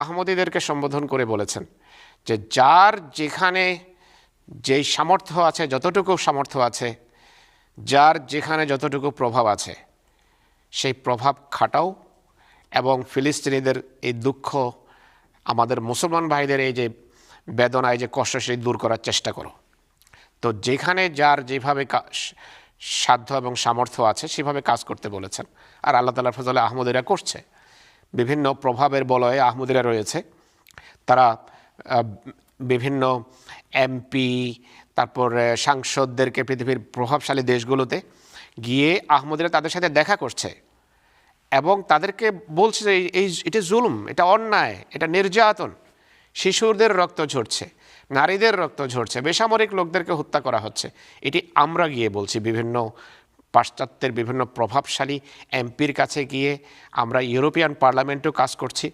আহমদীদেরকে সম্বোধন করে বলেছেন যে যার যেখানে যেই সামর্থ্য আছে, যতটুকু সামর্থ্য আছে, যার যেখানে যতটুকু প্রভাব আছে সেই প্রভাব খাটাও এবং ফিলিস্তিনিদের এই দুঃখ, আমাদের মুসলমান ভাইদের এই যে বেদনা, এই যে কষ্ট, সেই দূর করার চেষ্টা করো। তো যেখানে যার যেভাবে সাধ্য এবং সামর্থ্য আছে সেভাবে কাজ করতে বলেছেন। আর আল্লাহ তাআলার ফজলে আহমদীরা করছে, বিভিন্ন প্রভাবের বলয়ে আহমদীরা রয়েছে। তারা বিভিন্ন এমপি, তারপর সাংসদদেরকে পৃথিবীর প্রভাবশালী দেশগুলোতে গিয়ে আহমদীরা তাদের সাথে দেখা করছে এবং তাদেরকে বলছে যে এটা জুলুম, এটা অন্যায়, এটা নির্যাতন, শিশুদের রক্ত ঝরছে, নারীদের রক্ত ঝরছে, বেসামরিক লোকদেরকে হত্যা করা হচ্ছে। এটি আমরা গিয়ে বলছি, বিভিন্ন পাশ্চাত্যের বিভিন্ন প্রভাবশালী এমপির কাছে গিয়ে, আমরা ইউরোপিয়ান পার্লামেন্টেও কাজ করছি।